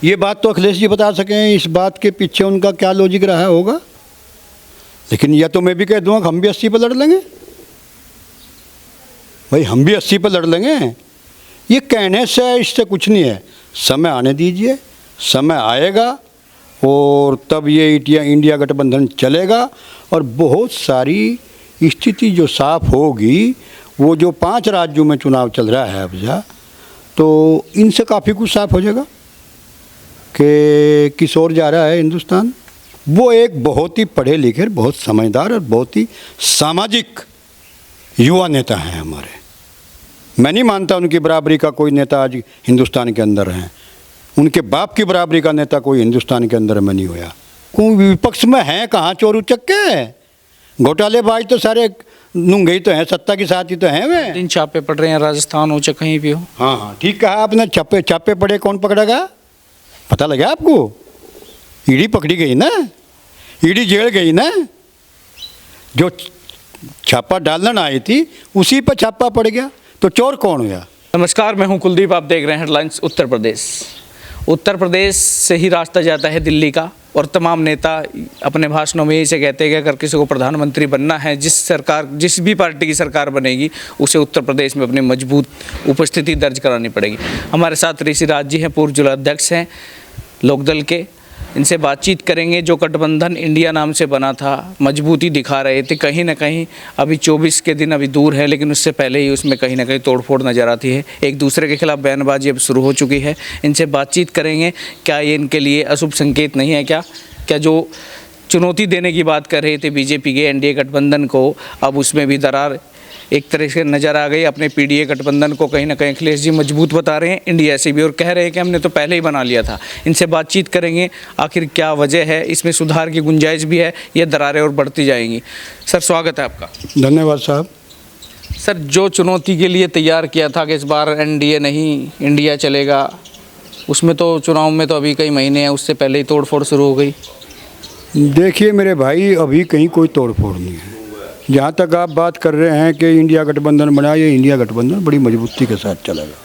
ये बात तो अखिलेश जी बता सकें, इस बात के पीछे उनका क्या लॉजिक रहा होगा। लेकिन या तो मैं भी कह दूंगा कि हम भी 80 पर लड़ लेंगे, भाई हम भी 80 पर लड़ लेंगे। ये कहने से इससे कुछ नहीं है, समय आने दीजिए, समय आएगा और तब ये इंडिया गठबंधन चलेगा और बहुत सारी स्थिति जो साफ होगी। वो जो 5 राज्यों में चुनाव चल रहा है अब तो इनसे काफ़ी कुछ साफ हो जाएगा कि किस ओर जा रहा है हिंदुस्तान। वो एक बहुत ही पढ़े लिखे, बहुत समझदार और बहुत ही सामाजिक युवा नेता हैं हमारे। मैं नहीं मानता उनकी बराबरी का कोई नेता आज हिंदुस्तान के अंदर है। उनके बाप की बराबरी का नेता कोई हिंदुस्तान के अंदर में नहीं हुआ। कोई विपक्ष में हैं कहाँ चोर उचक्के, घोटालेबाज तो सारे नूंगे ही तो हैं, सत्ता के साथ ही तो हैं वे। दिन छापे पड़ रहे हैं राजस्थान हो चाहे कहीं भी हो। हाँ हाँ ठीक कहा आपने, छापे पड़े, कौन पकड़ेगा पता लगा आपको? ईडी पकड़ी गई ना, ईडी जेल गई ना। जो छापा डालने आई थी उसी पर छापा पड़ गया, तो चोर कौन हुआ? नमस्कार, मैं हूं कुलदीप, आप देख रहे हैं हेडलाइंस। उत्तर प्रदेश से ही रास्ता जाता है दिल्ली का और तमाम नेता अपने भाषणों में यही से कहते हैं कि अगर किसी को प्रधानमंत्री बनना है, जिस भी पार्टी की सरकार बनेगी उसे उत्तर प्रदेश में अपनी मजबूत उपस्थिति दर्ज करानी पड़ेगी। हमारे साथ ऋषि राज जी हैं, पूर्व जिला अध्यक्ष हैं लोकदल के। इनसे बातचीत करेंगे। जो गठबंधन इंडिया नाम से बना था, मजबूती दिखा रहे थे, कहीं ना कहीं अभी 24 के दिन अभी दूर है, लेकिन उससे पहले ही उसमें कहीं ना कहीं तोड़फोड़ नज़र आती है। एक दूसरे के खिलाफ बयानबाजी अब शुरू हो चुकी है। इनसे बातचीत करेंगे। क्या ये इनके लिए अशुभ संकेत नहीं है? क्या जो चुनौती देने की बात कर रहे थे बीजेपी के एनडीए गठबंधन को, अब उसमें भी दरार एक तरह से नज़र आ गई। अपने पीडीए गठबंधन को कहीं ना कहीं अखिलेश जी मजबूत बता रहे हैं इंडिया से भी, और कह रहे हैं कि हमने तो पहले ही बना लिया था। इनसे बातचीत करेंगे, आखिर क्या वजह है, इसमें सुधार की गुंजाइश भी है, ये दरारें और बढ़ती जाएंगी। सर स्वागत है आपका। धन्यवाद साहब। सर, जो चुनौती के लिए तैयार किया था कि इस बार एनडीए नहीं इंडिया चलेगा, उसमें तो चुनाव में तो अभी कई महीने हैं, उससे पहले ही तोड़फोड़ शुरू हो गई। देखिए मेरे भाई, अभी कहीं कोई तोड़फोड़ नहीं है। जहाँ तक आप बात कर रहे हैं कि इंडिया गठबंधन बना, ये इंडिया गठबंधन बड़ी मजबूती के साथ चलेगा,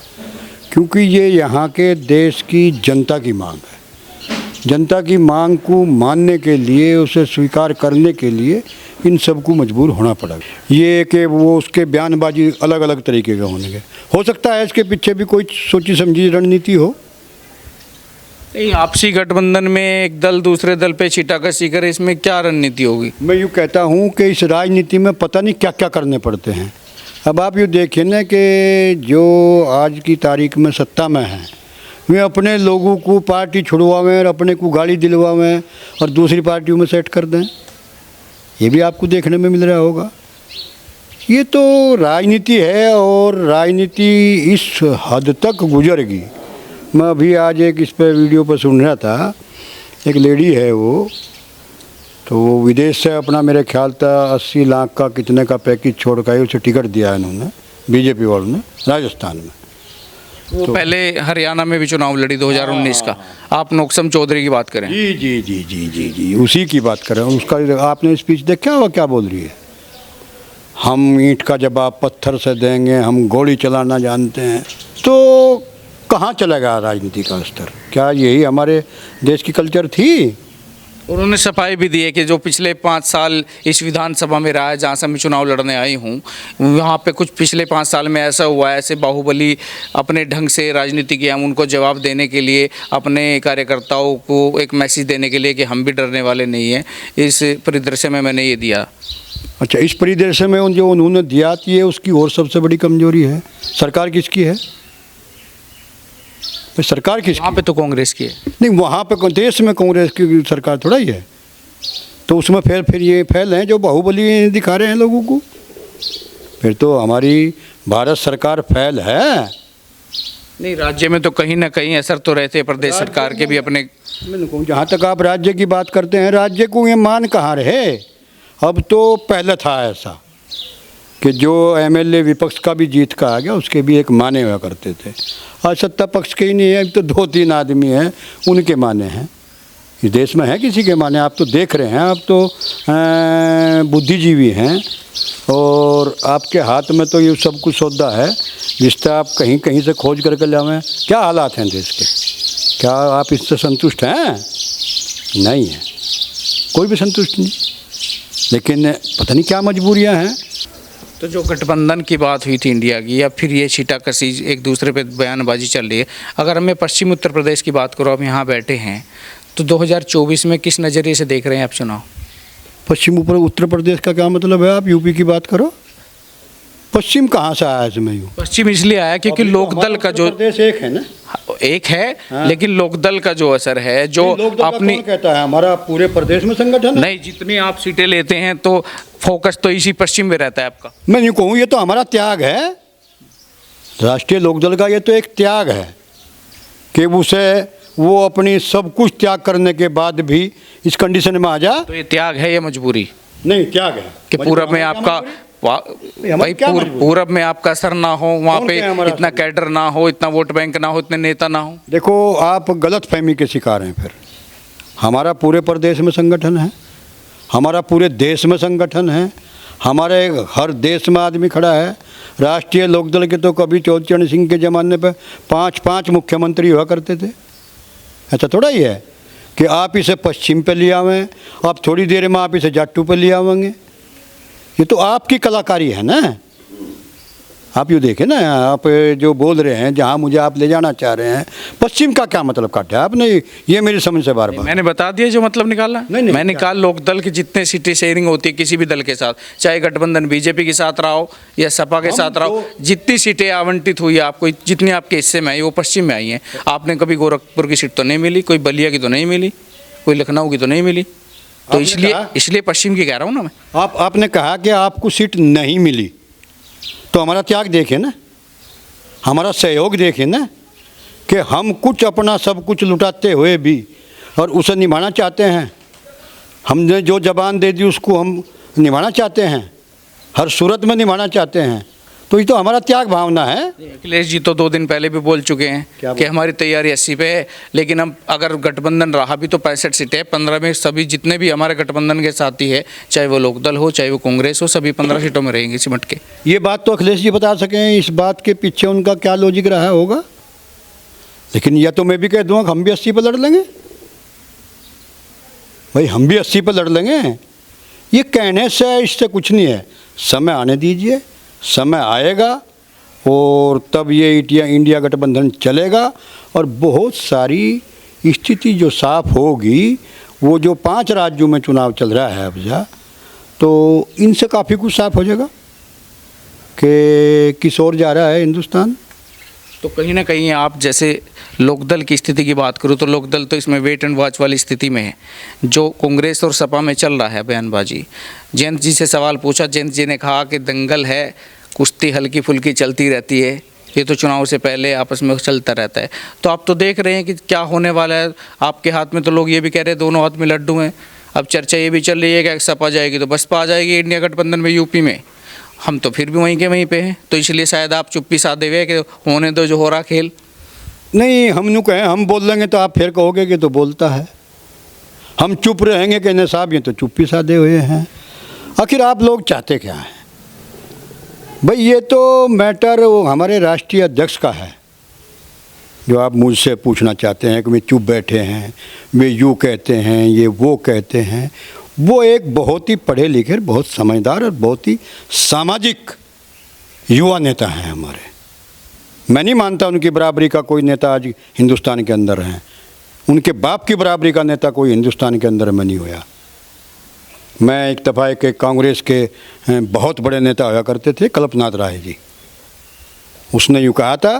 क्योंकि ये यहाँ के देश की जनता की मांग है। जनता की मांग को मानने के लिए, उसे स्वीकार करने के लिए इन सबको मजबूर होना पड़ेगा। ये कि वो उसके बयानबाजी अलग अलग तरीके के होंगे, हो सकता है इसके पीछे भी कोई सोची समझी रणनीति हो। नहीं, आपसी गठबंधन में एक दल दूसरे दल पे छीटाकशी करे, इसमें क्या रणनीति होगी? मैं यूँ कहता हूँ कि इस राजनीति में पता नहीं क्या क्या करने पड़ते हैं। अब आप यूँ देखिए ना कि जो आज की तारीख में सत्ता में हैं, वे अपने लोगों को पार्टी छुड़वावें और अपने को गाड़ी दिलवावें और दूसरी पार्टियों में सेट कर दें। ये भी आपको देखने में मिल रहा होगा। ये तो राजनीति है और राजनीति इस हद तक गुजर गई। मैं अभी आज एक इस पर वीडियो पर सुन रहा था, एक लेडी है वो, तो वो विदेश से अपना मेरे ख्याल था 80 लाख का कितने का पैकेज छोड़ कर उसे टिकट दिया है इन्होंने, बीजेपी वालों ने, राजस्थान में। वो तो पहले हरियाणा में भी चुनाव लड़ी 2019 का। आप नौक्सम चौधरी की बात करें? जी जी जी जी जी जी उसी की बात कर रहे हैं। उसका आपने स्पीच देखा होगा, क्या बोल रही है? हम ईंट का जवाब पत्थर से देंगे, हम गोली चलाना जानते हैं। तो कहाँ चलेगा राजनीति का स्तर? क्या यही हमारे देश की कल्चर थी? उन्होंने सफाई भी दी है कि जो पिछले 5 साल इस विधानसभा में रहा है, जहाँ से मैं चुनाव लड़ने आई हूँ, वहाँ पे कुछ पिछले 5 साल में ऐसा हुआ है, ऐसे बाहुबली अपने ढंग से राजनीति की, हम उनको जवाब देने के लिए, अपने कार्यकर्ताओं को एक मैसेज देने के लिए कि हम भी डरने वाले नहीं हैं। इस परिदृश्य में मैंने ये दिया। अच्छा, इस परिदृश्य में जो उन्होंने दिया, ये उसकी और सबसे बड़ी कमजोरी है। सरकार किसकी है? सरकार किसकी? वहाँ पे तो कांग्रेस की है। नहीं, वहाँ पे देश में कांग्रेस की सरकार थोड़ा ही है। तो उसमें फिर ये फैल हैं जो बाहुबली दिखा रहे हैं लोगों को। फिर तो हमारी भारत सरकार फैल है। नहीं, राज्य में तो कहीं ना कहीं असर तो रहते हैं प्रदेश सरकार के भी अपने। मैंने कहूँ, जहाँ तक आप राज्य की बात करते हैं, राज्य को ये मान कहाँ रहे। अब तो पहले था ऐसा कि जो एमएलए विपक्ष का भी जीत का आ गया, उसके भी एक माने हुआ करते थे। आज सत्ता पक्ष के ही नहीं है, तो 2-3 आदमी हैं, उनके माने हैं। इस देश में है किसी के माने? आप तो देख रहे हैं, आप तो बुद्धिजीवी हैं और आपके हाथ में तो ये सब कुछ सौदा है, जिससे आप कहीं कहीं से खोज करके लावें। क्या हालात हैं देश के? क्या आप इससे संतुष्ट हैं? नहीं है, कोई भी संतुष्ट नहीं। लेकिन पता नहीं क्या मजबूरियां हैं। तो जो गठबंधन की बात हुई थी इंडिया की, या फिर ये छीटाकशी एक दूसरे पे बयानबाजी चल रही है, अगर मैं पश्चिमी उत्तर प्रदेश की बात करूँ, आप यहाँ बैठे हैं, तो 2024 में किस नज़रिए से देख रहे हैं आप चुनाव? पश्चिम उत्तर प्रदेश का क्या मतलब है? आप यूपी की बात करो। पश्चिम कहाँ से आया इसमें? यूँ पश्चिम इसलिए आया क्योंकि लोकदल का जो प्रदेश एक है ना, एक है, हाँ। लेकिन लोकदल का जो असर है, जो अपनी कौन कहता है हमारा पूरे प्रदेश में संगठन है? नहीं, जितनी आप सीटें लेते हैं तो फोकस तो इसी पश्चिम में रहता है आपका। मैं यूँ कहूँ, ये तो हमारा त्याग है, राष्ट्रीय लोकदल का ये तो एक त्याग है कि उसे वो अपनी सब कुछ त्याग करने के बाद भी इस कंडीशन में आ जा। तो ये त्याग है या मजबूरी नहीं, त्याग है कि पूरब में आपका भाई पूरब में आपका असर ना हो, वहाँ पे इतना कैडर ना हो, इतना वोट बैंक ना हो, इतने नेता ना हो? देखो, आप गलत फहमी के शिकार हैं। फिर हमारा पूरे प्रदेश में संगठन है, हमारा पूरे देश में संगठन है, हमारे हर देश में आदमी खड़ा है। राष्ट्रीय लोकदल के तो कभी चौधरी चरण सिंह के ज़माने पर 5-5 मुख्यमंत्री हुआ करते थे। ऐसा थोड़ा ही है कि आप इसे पश्चिम पे ले आवें, आप थोड़ी देर में आप इसे जाट्टू पे ले आवेंगे। ये तो आपकी कलाकारी है ना। आप यूँ देखें ना, आप जो बोल रहे हैं, जहाँ मुझे आप ले जाना चाह रहे हैं, पश्चिम का क्या मतलब काटा आपने? ये मेरी समझ से बार बार मैंने बता दिया जो मतलब निकाला। नहीं, मैं निकाल, लोकदल की जितने सीटें शेयरिंग होती है किसी भी दल के साथ, चाहे गठबंधन बीजेपी के साथ रहा हो या सपा के साथ रहा हो, जितनी सीटें आवंटित हुई आपको, जितनी आपके हिस्से में आई, वो पश्चिम में आई हैं। आपने कभी गोरखपुर की सीट तो नहीं मिली, कोई बलिया की तो नहीं मिली, कोई लखनऊ की तो नहीं मिली, तो इसलिए पश्चिम की कह रहा हूँ ना मैं। आपने कहा कि आपको सीट नहीं मिली, तो हमारा त्याग देखें ना, हमारा सहयोग देखें ना, कि हम कुछ अपना सब कुछ लुटाते हुए भी और उसे निभाना चाहते हैं। हमने जो जबान दे दी उसको हम निभाना चाहते हैं, हर सूरत में निभाना चाहते हैं। तो ये तो हमारा त्याग भावना है। अखिलेश जी तो 2 दिन पहले भी बोल चुके हैं कि हमारी तैयारी 80 पे है, लेकिन हम अगर गठबंधन रहा भी तो 65 सीटें, 15 में सभी जितने भी हमारे गठबंधन के साथी है, चाहे वो लोकदल हो चाहे वो कांग्रेस हो, सभी 15 सीटों में रहेंगे सिमट के। ये बात तो अखिलेश जी बता सकें, इस बात के पीछे उनका क्या लॉजिक रहा होगा। लेकिन या तो मैं भी कह दूँगा हम भी 80 पर लड़ लेंगे, भाई हम भी 80 पर लड़ लेंगे। ये कहने से इससे कुछ नहीं है, समय आने दीजिए, समय आएगा और तब ये इंडिया गठबंधन चलेगा और बहुत सारी स्थिति जो साफ होगी। वो जो 5 राज्यों में चुनाव चल रहा है अब तो इनसे काफ़ी कुछ साफ हो जाएगा कि किस ओर जा रहा है हिंदुस्तान। तो कहीं ना कहीं आप जैसे लोकदल की स्थिति की बात करूँ तो लोकदल तो इसमें वेट एंड वॉच वाली स्थिति में है। जो कांग्रेस और सपा में चल रहा है बयानबाजी, जयंत जी से सवाल पूछा, जयंत जी ने कहा कि दंगल है, कुश्ती हल्की फुल्की चलती रहती है, ये तो चुनाव से पहले आपस में चलता रहता है। तो आप तो देख रहे हैं कि क्या होने वाला है। आपके हाथ में तो लोग ये भी कह रहे हैं दोनों हाथ में लड्डू हैं। अब चर्चा ये भी चल रही है कि सपा जाएगी तो बसपा आ जाएगी इंडिया गठबंधन में यूपी में, हम तो फिर भी वहीं के वहीं पे हैं। तो इसलिए शायद आप चुप्पी साधे हुए कि होने दो जो हो रहा खेल। नहीं, हम यूँ कहें, हम बोल लेंगे तो आप फिर कहोगे कि तो बोलता है। हम चुप रहेंगे कि नहीं साहब ये तो चुप्पी साधे हुए हैं। आखिर आप लोग चाहते क्या हैं भाई? ये तो मैटर हमारे राष्ट्रीय अध्यक्ष का है। जो आप मुझसे पूछना चाहते हैं कि वे चुप बैठे हैं, वे यूँ कहते हैं, ये वो कहते हैं, वो एक बहुत ही पढ़े लिखे, बहुत समझदार और बहुत ही सामाजिक युवा नेता हैं हमारे। मैं नहीं मानता उनकी बराबरी का कोई नेता आज हिंदुस्तान के अंदर है। उनके बाप की बराबरी का नेता कोई हिंदुस्तान के अंदर में नहीं हुआ। मैं एक दफ़ा के कांग्रेस के बहुत बड़े नेता हुआ करते थे, कल्पनाथ राय जी, उसने यूँ कहा था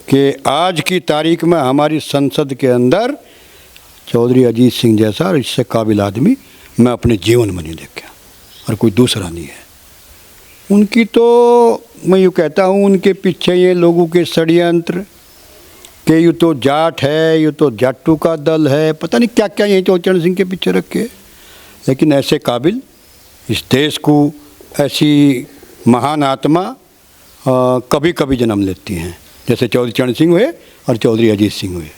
कि आज की तारीख में हमारी संसद के अंदर चौधरी अजीत सिंह जैसा और इससे काबिल आदमी मैं अपने जीवन में नहीं देखा और कोई दूसरा नहीं है। उनकी तो मैं यूँ कहता हूँ, उनके पीछे ये लोगों के षड्यंत्र कि यूँ तो जाट है, यूँ तो जाट्टू का दल है, पता नहीं क्या क्या यही चौधरी चरण सिंह के पीछे रखे। लेकिन ऐसे काबिल इस देश को ऐसी महान आत्मा कभी कभी जन्म लेती हैं, जैसे चौधरी चरण सिंह हुए और चौधरी अजीत सिंह हुए।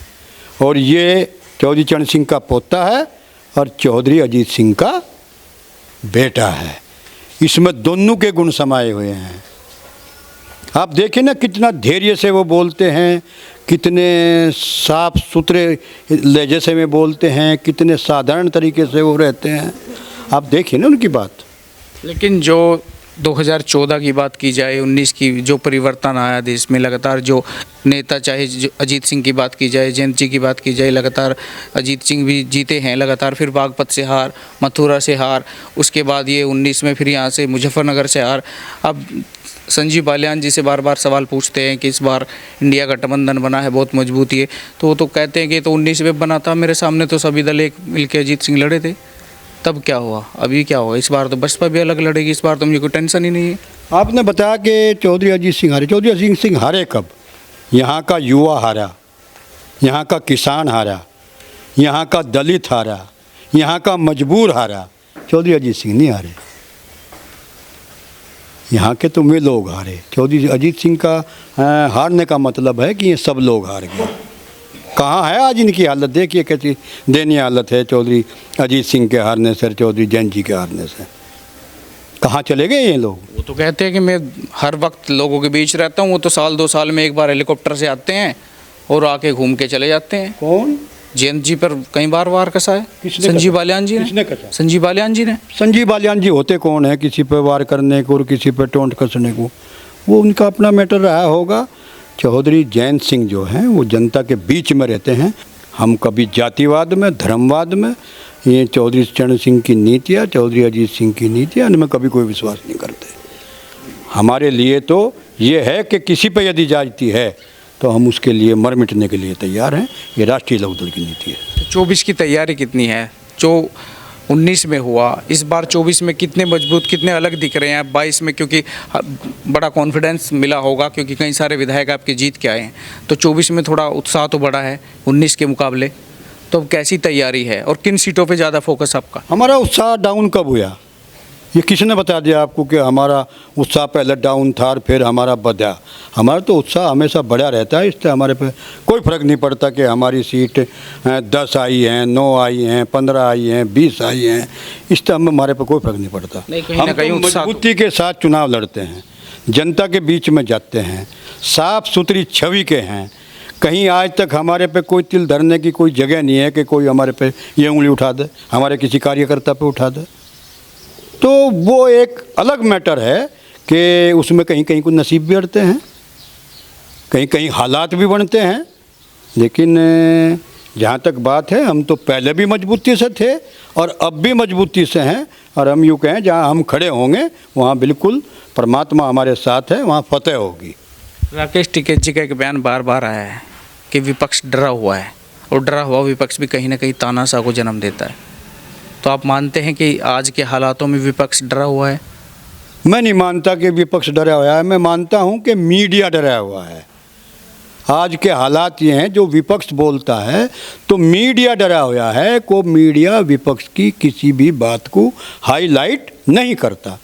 और ये चौधरी चरण सिंह का पोता है और चौधरी अजीत सिंह का बेटा है। इसमें दोनों के गुण समाये हुए हैं। आप देखिए ना कितना धैर्य से वो बोलते हैं, कितने साफ सुथरे लहजे से में बोलते हैं, कितने साधारण तरीके से वो रहते हैं। आप देखिए ना उनकी बात। लेकिन जो 2014 की बात की जाए, 19 की जो परिवर्तन आया देश में, लगातार जो नेता, चाहे जो अजीत सिंह की बात की जाए, जयंत जी की बात की जाए, लगातार अजीत सिंह भी जीते हैं लगातार, फिर बागपत से हार, मथुरा से हार, उसके बाद ये 19 में फिर यहाँ से मुजफ्फरनगर से हार। अब संजीव बालियान जी से बार बार सवाल पूछते हैं कि इस बार इंडिया गठबंधन बना है, बहुत मजबूती है, तो वो तो कहते हैं कि तो 19 में बना था, मेरे सामने तो सभी दल एक मिलकर अजीत सिंह लड़े थे, तब क्या हुआ, अभी क्या हुआ? इस बार तो बसपा भी अलग लड़ेगी, इस बार तो मुझे कोई टेंशन ही नहीं है। आपने बताया कि चौधरी अजीत सिंह हारे। चौधरी अजीत सिंह हारे कब? यहाँ का युवा हारा, यहाँ का किसान हारा, यहाँ का दलित हारा, यहाँ का मजबूर हारा। चौधरी अजीत सिंह नहीं हारे, यहाँ के तो वे लोग हारे। चौधरी अजीत सिंह का हारने का मतलब है कि ये सब लोग हार गए। कहाँ है आज इनकी हालत? देखिए कैसी दयनीय हालत है चौधरी अजीत सिंह के हारने से, चौधरी जयंत जी के हारने से। कहाँ चले गए ये लोग? वो तो कहते हैं कि मैं हर वक्त लोगों के बीच रहता हूँ, वो तो साल 2 साल में एक बार हेलीकॉप्टर से आते हैं और आके घूम के चले जाते हैं। कौन? जयंत जी पर कई बार वार कसा है। संजीव बालियान जी किसने कसा? संजीव बालियान जी ने। संजीव बालियान जी होते कौन है किसी पर वार करने को और किसी पर टोंट कसने को? वो उनका अपना मैटर रहा होगा। चौधरी जयंत सिंह जो हैं वो जनता के बीच में रहते हैं। हम कभी जातिवाद में, धर्मवाद में, ये चौधरी चरण सिंह की नीतियाँ, चौधरी अजीत सिंह की नीतियाँ, इनमें कभी कोई विश्वास नहीं करते। हमारे लिए तो ये है कि किसी पर यदि जाती है तो हम उसके लिए मर मिटने के लिए तैयार हैं। ये राष्ट्रीय लोकदल की नीति है। 24 की तैयारी कितनी है? जो 19 में हुआ, इस बार 24 में कितने मजबूत, कितने अलग दिख रहे हैं? 22 में क्योंकि बड़ा कॉन्फिडेंस मिला होगा क्योंकि कई सारे विधायक आपके जीत के आए हैं, तो 24 में थोड़ा उत्साह तो बढ़ा है 19 के मुकाबले। तो अब कैसी तैयारी है और किन सीटों पे ज़्यादा फोकस आपका? हमारा उत्साह डाउन कब हुआ? ये किसने बता दिया आपको कि हमारा उत्साह पहले डाउन था और फिर हमारा बढ़ा? हमारा तो उत्साह हमेशा बढ़ा रहता है। इससे हमारे पे कोई फ़र्क नहीं पड़ता कि हमारी सीट 10 आई हैं, 9 आई हैं, 15 आई हैं, 20 आई हैं। इससे हमारे पे कोई फ़र्क नहीं पड़ता। हम तो मजबूती के साथ चुनाव लड़ते हैं, जनता के बीच में जाते हैं, साफ सुथरी छवि के हैं। कहीं आज तक हमारे पे कोई तिल धरने की कोई जगह नहीं है कि कोई हमारे पे ये उंगली उठा दे, हमारे किसी कार्यकर्ता पे उठा दे। तो वो एक अलग मैटर है कि उसमें कहीं कहीं को नसीब भी अड़ते हैं, कहीं कहीं हालात भी बनते हैं। लेकिन जहाँ तक बात है, हम तो पहले भी मजबूती से थे और अब भी मजबूती से हैं। और हम यूँ कहें जहाँ हम खड़े होंगे वहाँ बिल्कुल परमात्मा हमारे साथ है, वहाँ फतेह होगी। राकेश टिकैत जी का एक बयान बार बार आया है कि विपक्ष डरा हुआ है और डरा हुआ विपक्ष भी कहीं ना कहीं तानाशाह को जन्म देता है। तो आप मानते हैं कि आज के हालातों में विपक्ष डरा हुआ है? मैं नहीं मानता कि विपक्ष डरा हुआ है, मैं मानता हूं कि मीडिया डरा हुआ है। आज के हालात ये हैं, जो विपक्ष बोलता है तो मीडिया डरा हुआ है। को मीडिया विपक्ष की किसी भी बात को हाईलाइट नहीं करता,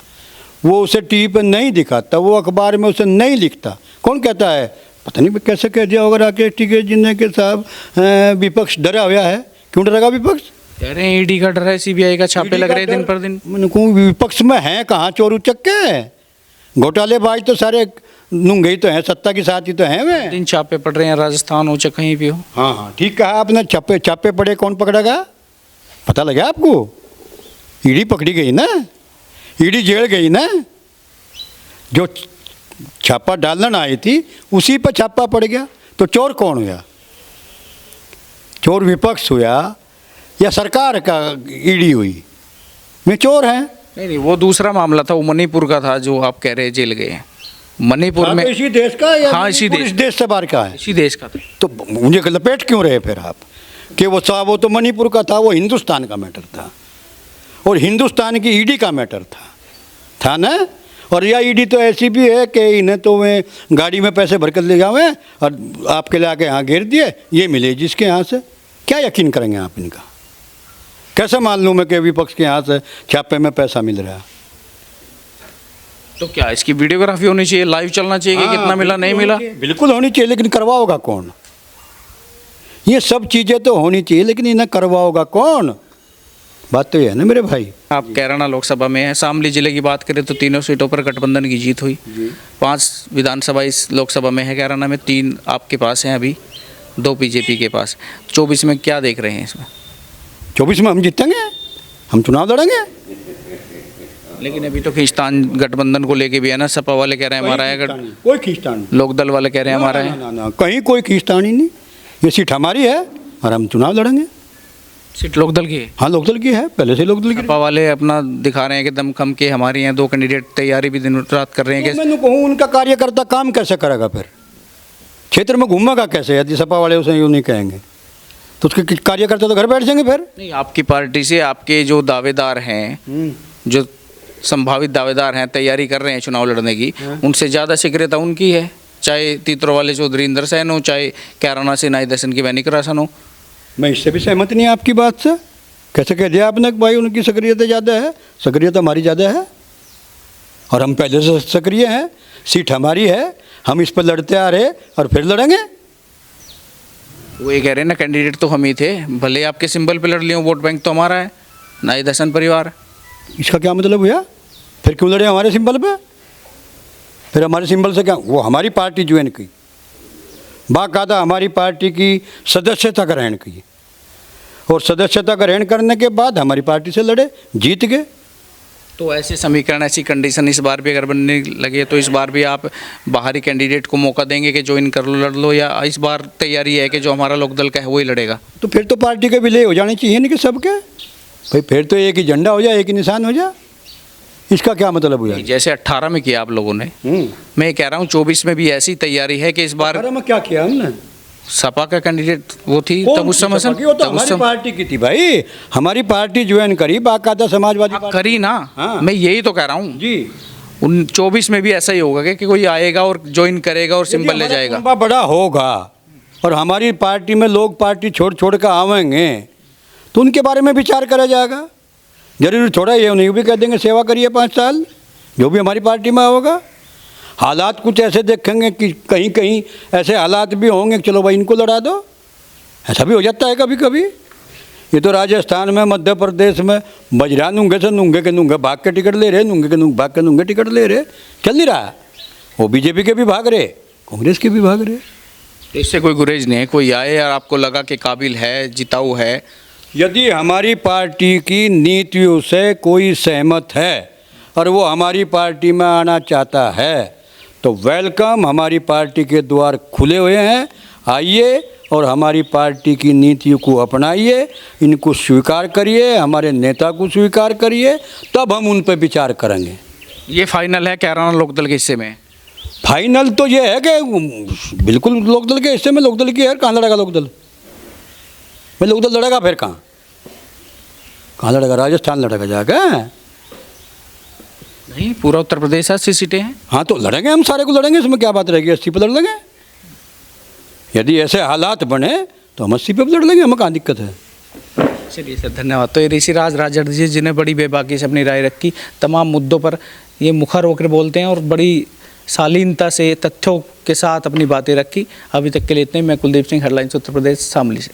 वो उसे टीवी पर नहीं दिखाता, वो अखबार में उसे नहीं लिखता। कौन कहता है? पता नहीं कैसे कह दिया होगा राकेश टिकैत जी ने कि साहब विपक्ष डरा हुआ है। क्यों डरेगा विपक्ष? कह रहे हैं ईडी का डर है, सीबीआई का छापे लग रहे हैं दिन पर दिन। मैंने कहूँ विपक्ष में हैं कहाँ चोर उचक्के? घोटालेबाज तो सारे नुंगे तो हैं, सत्ता के साथ ही तो हैं वे। दिन छापे पड़ रहे हैं, राजस्थान हो चाहे कहीं भी हो। हाँ हाँ, ठीक कहा आपने। छापे पड़े, कौन पकड़ेगा? पता लगा आपको? ईडी पकड़ी गई ना, ईडी जेल गई ना। जो छापा डालना आई थी उसी पर छापा पड़ गया। तो चोर कौन हुआ? चोर विपक्ष हुआ या सरकार का ईडी हुई? में चोर हैं। नहीं, वो दूसरा मामला था, वो मणिपुर का था जो आप कह रहे हैं जेल गए हैं। मणिपुर में इसी देश का या हाँ, इसी देश से बाहर का है? इसी देश का था। तो मुझे लपेट क्यों रहे फिर आप कि वो तो मणिपुर का था, वो हिंदुस्तान का मैटर था और हिंदुस्तान की ईडी का मैटर था ना। और यह ईडी तो ऐसी भी है कि इन्हें तो वे गाड़ी में पैसे भर कर ले जाए और आपके लिए आके यहाँ घेर दिए, ये मिले जिसके यहाँ से। क्या यकीन करेंगे आप इनका? कैसे मान लूँ मैं कि विपक्ष के यहाँ से छापे में पैसा मिल रहा है? तो क्या इसकी वीडियोग्राफी होनी चाहिए, लाइव चलना चाहिए कि कितना मिला नहीं मिला? बिल्कुल होनी चाहिए, लेकिन करवाओगा कौन? ये सब चीज़ें तो होनी चाहिए, लेकिन इन्हें करवाओगा कौन? बात तो ये है ना मेरे भाई। आप कैराना लोकसभा में हैं, शामली जिले की बात करें तो तीनों सीटों पर गठबंधन की जीत हुई। 5 विधानसभा इस लोकसभा में है कैराना में, 3 आपके पास हैं अभी, 2 बीजेपी के पास। 24 में क्या देख रहे हैं इसमें? 24 में हम जीतेंगे, हम चुनाव लड़ेंगे। लेकिन अभी तो खींचतान गठबंधन को लेके भी है ना, सपा वाले कह रहे हैं हमारा है, कोई खींचतान नहीं, लोकदल वाले कह रहे हैं हमारा है। ना, कहीं कोई खींचतान ही नहीं। ये सीट हमारी है और हम चुनाव लड़ेंगे। सीट लोकदल की है? हाँ, लोकदल की है, पहले से लोकदल की। सपा वाले अपना दिखा रहे हैं कि दमखम के हमारे यहाँ 2 कैंडिडेट तैयारी भी दिन रात कर रहे हैं कि मैं कहूँ उनका कार्यकर्ता काम कैसे करेगा फिर, क्षेत्र में घूमेगा कैसे यदि सपा वाले उसे यूँ नहीं कहेंगे तो उसके कार्यकर्ता तो घर बैठ जाएंगे फिर। नहीं, आपकी पार्टी से आपके जो दावेदार हैं, जो संभावित दावेदार हैं, तैयारी कर रहे हैं चुनाव लड़ने की, उनसे ज़्यादा सक्रियता उनकी है, चाहे तीतरो वाले चौधरी इंदर सेन हो, चाहे कैराना से नाई दर्शन की वैनिक रासन हो। मैं इससे भी सहमत नहीं आपकी बात से। कैसे कह दिया आपने कि भाई उनकी सक्रियता ज़्यादा है? सक्रियता हमारी ज़्यादा है और हम पहले से सक्रिय हैं। सीट हमारी है, हम इस पर लड़ते आ रहे और फिर लड़ेंगे। वो ये कह रहे हैं ना, कैंडिडेट तो हम ही थे, भले आपके सिंबल पे लड़ लियो, वोट बैंक तो हमारा है, नाई दर्शन परिवार। इसका क्या मतलब हुआ? फिर क्यों लड़े हमारे सिंबल पे? फिर हमारे सिंबल से क्या? वो हमारी पार्टी ज्वाइन की, बाकायदा हमारी पार्टी की सदस्यता ग्रहण की और सदस्यता ग्रहण करने के बाद हमारी पार्टी से लड़े, जीत गए। तो ऐसे समीकरण, ऐसी कंडीशन इस बार भी अगर बनने लगे तो इस बार भी आप बाहरी कैंडिडेट को मौका देंगे कि ज्वाइन कर लो, लड़ लो, या इस बार तैयारी है कि जो हमारा लोकदल का है वही लड़ेगा? तो फिर तो पार्टी के विलय हो जाने चाहिए नहीं कि सबके भाई, फिर तो एक ही झंडा हो जाए, एक ही निशान हो जाए। इसका क्या मतलब हुआ? जैसे 18 में किया आप लोगों ने, मैं कह रहा हूँ 24 में भी ऐसी तैयारी है कि इस बार। में क्या किया हमने? सपा का कैंडिडेट वो थी तब उस समय से, तो हमारी पार्टी की थी भाई, हमारी पार्टी ज्वाइन करी, बाकायदा समाजवादी पार्टी करी ना। हाँ। मैं यही तो कह रहा हूँ जी। 24 में भी ऐसा ही होगा कि कोई आएगा और ज्वाइन करेगा और सिंबल ले जाएगा। कुंबा बड़ा होगा और हमारी पार्टी में लोग पार्टी छोड़ छोड़ कर आवेंगे तो उनके बारे में विचार करा जाएगा। जरूर थोड़ा ये नहीं भी कह देंगे सेवा करिए 5 साल, जो भी हमारी पार्टी में होगा। हालात कुछ ऐसे देखेंगे कि कहीं कहीं ऐसे हालात भी होंगे, चलो भाई इनको लड़ा दो, ऐसा भी हो जाता है कभी कभी। ये तो राजस्थान में, मध्य प्रदेश में बजरा नूंगे से नूंगे के नूंगे भाग के टिकट ले रहे, नूंगे के नूंगे भाग के नूंगे टिकट ले रहे, चल नहीं रहा। वो बीजेपी के भी भाग रहे, कांग्रेस के भी भाग रहे। तो इससे कोई गुरेज नहीं है, कोई आए और आपको लगा कि काबिल है, जिताऊ है। यदि हमारी पार्टी की नीतियों से कोई सहमत है और वो हमारी पार्टी में आना चाहता है तो वेलकम, हमारी पार्टी के द्वार खुले हुए हैं, आइए और हमारी पार्टी की नीतियों को अपनाइए, इनको स्वीकार करिए, हमारे नेता को स्वीकार करिए, तब हम उन पर विचार करेंगे। ये फाइनल है कैराना लोकदल के हिस्से में? फाइनल तो ये है कि बिल्कुल लोकदल के हिस्से में, लोकदल की है। कहाँ लड़ेगा लोकदल? मैं लोकदल लड़ेगा फिर कहाँ लड़ेगा? राजस्थान लड़ेगा जाकर? नहीं, पूरा उत्तर प्रदेश 80 सीटें हैं। हाँ तो लड़ेंगे, हम सारे को लड़ेंगे, इसमें क्या बात रहेगी? 80 पे लड़ लेंगे। यदि ऐसे हालात बने तो हम 80 पे लड़ लेंगे, हमें कहाँ दिक्कत है। चलिए सर, धन्यवाद। तो ये ऋषिराज राजड़ जी जिन्हें बड़ी बेबाकी से अपनी राय रखी, तमाम मुद्दों पर ये मुखर होकर बोलते हैं और बड़ी शालीनता से तथ्यों के साथ अपनी बातें रखी। अभी तक के लिए इतने। मैं कुलदीप सिंह, हेडलाइंस उत्तर प्रदेश, शामली से।